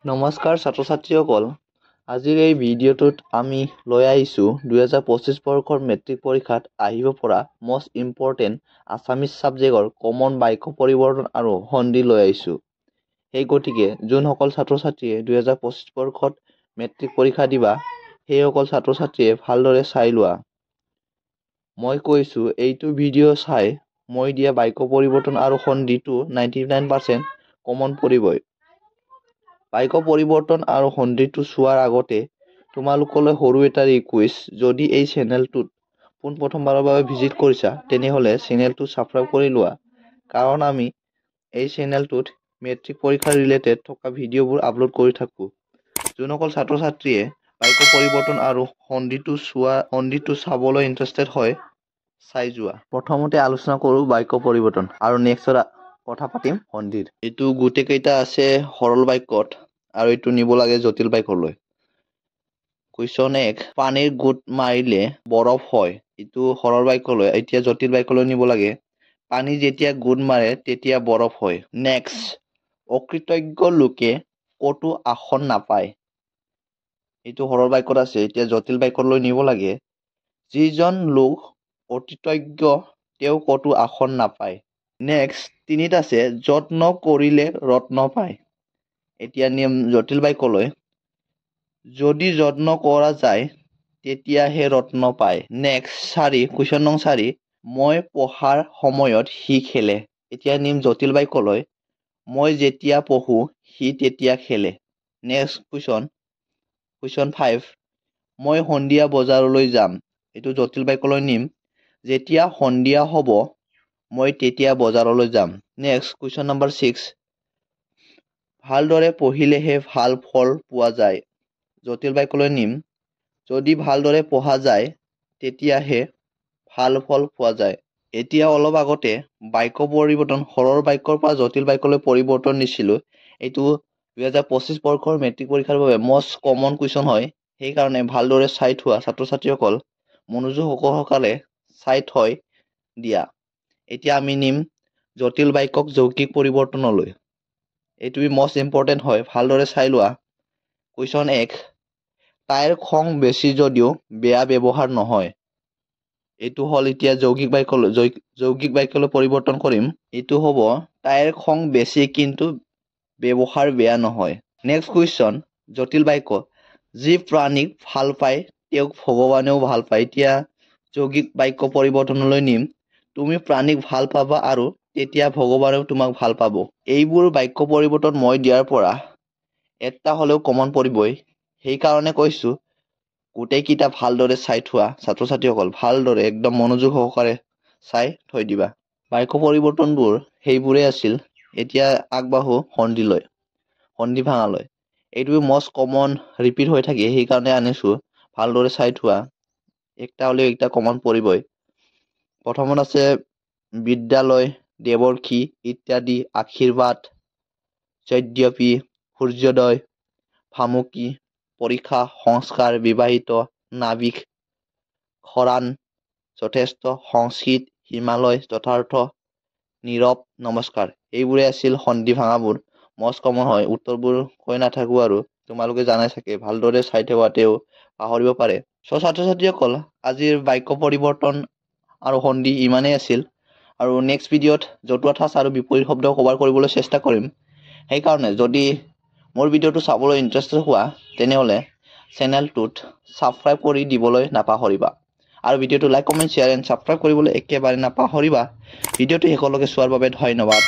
নমস্কাৰ ছাত্ৰ ছাত্ৰীসকল আজিৰ এই ভিডিঅ'টোত আমি লৈ আহিছো 2025 বৰ্ষৰ মেট্ৰিক পৰীক্ষাত আহিব পৰা মোষ্ট ইম্পৰ্টেন্ট আছামিজ সাবজেক্টৰ কমন বাক্য পৰিৱৰ্তন আৰু সন্ধি লৈ আহিছো। সেই গতিকে যোনসকল ছাত্ৰ ছাত্ৰীয়ে 2025 বৰ্ষত মেট্ৰিক পৰীক্ষা দিবা সেইসকল ছাত্ৰ ছাত্ৰীয়ে ভালদৰে চাই লোৱা। মই কৈছো এইটো ভিডিঅ' চাই মই দিয়া বাক্য পৰিৱৰ্তন আৰু সন্ধিটো 99% কমন পৰিবই। বাক্য পৰিৱৰ্তন আৰু সন্ধিটো চোৱাৰ আগতে তোমালোকলৈ সৰু এটা ৰিকুৱেষ্ট, যদি এই চেনেলটোত পোনপ্ৰথমবাৰৰ বাবে ভিজিট কৰিছা তেনেহলে চেনেলটো সাবস্ক্ৰাইব কৰি লোৱা, কাৰণ আমি এই চেনেলটোত মেট্ৰিক পৰীক্ষা ৰিলেটেড থকা ভিডিঅ'বোৰ আপলোড কৰি থাকো। যোনসকল ছাত্ৰ ছাত্ৰীয়ে বাক্য পৰিৱৰ্তন আৰু সন্ধিটো চাবলৈ ইণ্টাৰেষ্টেড হয় চাই যোৱা। প্ৰথমতে আলোচনা কৰো বাক্য পৰিৱৰ্তন আৰু নেক্সট কথা পাতিম সন্ধিৰ। এইটো গোটেই কেইটা আছে সৰল বাক্যত আৰু এইটো নিব লাগে জটিল বাক্যলৈ। কুৱেশ্যন 1, পানীৰ গোট মাৰিলে বৰফ হয়। এইটো সৰল বাক্যলৈ। এতিয়া জটিল বাক্যলৈ নিব লাগে। পানী যেতিয়া গোট মাৰে তেতিয়া বৰফ হয়। নেক্সট, অকৃতজ্ঞ লোকে ক'তো আসন নাপায়। এইটো সৰল বাক্যত আছে। এতিয়া জটিল বাক্যলৈ নিব লাগে। যিজন লোক অকৃতজ্ঞ তেওঁ ক'তো আসন নাপায়। নেক্সট, তিনিত আছে যত্ন কৰিলে ৰত্ন পায়। এতিয়া নিয়ম জটিল বাক্যলৈ। যদি যত্ন কৰা যায় তেতিয়াহে ৰত্ন পায়। নেক্সট 4, কুৱেশ্যন নং 4, মই পঢ়াৰ সময়ত সি খেলে। এতিয়া নিম জটিল বাক্যলৈ। মই যেতিয়া পঢ়ো সি তেতিয়া খেলে। নেক্সট কুৱেশ্যন 5, মই সন্ধিয়া বজাৰলৈ যাম। এইটো জটিল বাক্যলৈ নিম। যেতিয়া সন্ধিয়া হ'ব মই তেতিয়া বজাৰলৈ যাম। নেক্সট কুৱেশ্যন নম্বৰ 6, ভালদৰে পঢ়িলেহে ভাল ফল পোৱা যায়। জটিল বাক্যলৈ নিম। যদি ভালদৰে পঢ়া যায় তেতিয়াহে ভাল ফল পোৱা যায়। এতিয়া অলপ আগতে বাক্য পৰিৱৰ্তন সৰল বাক্যৰ পৰা জটিল বাক্যলৈ পৰিৱৰ্তন দিছিলো। এইটো 2025 বৰ্ষৰ মেট্ৰিক পৰীক্ষাৰ বাবে মষ্ট কমন কুৱেশ্যন হয়। সেইকাৰণে ভালদৰে চাই থোৱা ছাত্ৰ ছাত্ৰীসকল, মনোযোগ সহকাৰে চাই থৈ দিয়া। এতিয়া আমি নিম জটিল বাক্যক যৌগিক পৰিৱৰ্তনলৈ। এইটো মষ্ট ইম্পৰ্টেণ্ট হয়, ভালদৰে চাই লোৱা। কুৱেশ্যন 1, তাইৰ খং বেছি যদিও বেয়া ব্যৱহাৰ নহয়। এইটো হ'ল এতিয়া যৌগিক বাক্যলৈ পৰিৱৰ্তন কৰিম। এইটো হ'ব তাইৰ খং বেছি কিন্তু ব্যৱহাৰ বেয়া নহয়। নেক্সট কুৱেশ্যন জটিল বাক্য, যি প্ৰাণীক ভাল পায় তেওঁক ভগৱানেও ভাল পায়। এতিয়া যৌগিক বাক্য পৰিৱৰ্তনলৈ নিম। তুমি প্ৰাণীক ভাল পাবা আৰু তেতিয়া ভগৱানেও তোমাক ভাল পাব। এইবোৰ বাক্য পৰিৱৰ্তন মই দিয়াৰ পৰা এটা হ'লেও কমন পৰিবই। সেইকাৰণে কৈছো গোটেইকেইটা ভালদৰে চাই থোৱা ছাত্ৰ ছাত্ৰীসকল, ভালদৰে একদম মনোযোগ সহকাৰে চাই থৈ দিবা। বাক্য পৰিৱৰ্তনবোৰ সেইবোৰে আছিল। এতিয়া আগবাঢ়ো সন্ধি ভাঙালৈ। এইটো মষ্ট কমন ৰিপিট হৈ থাকে, সেইকাৰণে আনিছো। ভালদৰে চাই থোৱা, একটা হ'লেও একটা কমন পৰিবই। প্ৰথমত আছে বিদ্যালয়, দেৱৰ্ষী ইত্যাদি, আশীৰ্বাদ, যদ্যপি, সূৰ্যোদয়, ভামুকি, পৰীক্ষা, সংস্কাৰ, বিবাহিত, নাবিক, খৰান, যথেষ্ট, সংস্কৃত, হিমালয়, যথাৰ্থ, নীৰৱ, নমস্কাৰ। এইবোৰে আছিল সন্ধি ভাঙাবোৰ। মষ্ট কমন হয়। উত্তৰবোৰ কৈ নাথাকো আৰু তোমালোকে জানাই চাগে, ভালদৰে চাই থোৱাতেও পাহৰিব পাৰে। ছাত্ৰ ছাত্ৰীসকল, আজিৰ বাক্য পৰিৱৰ্তন আৰু সন্ধি ইমানেই আছিল। আৰু নেক্সট ভিডিঅ'ত জতুৱা ঠাঁচ আৰু বিপৰীত শব্দ কভাৰ কৰিবলৈ চেষ্টা কৰিম। সেইকাৰণে যদি মোৰ ভিডিঅ'টো চাবলৈ ইণ্টাৰেষ্টেড হোৱা তেনেহ'লে চেনেলটোত ছাবস্ক্ৰাইব কৰি দিবলৈ নাপাহৰিবা। আৰু ভিডিঅ'টো like, comment, share and subscribe কৰিবলৈ একেবাৰে নাপাহৰিবা। ভিডিঅ'টো শেষলৈকে চোৱাৰ বাবে ধন্যবাদ।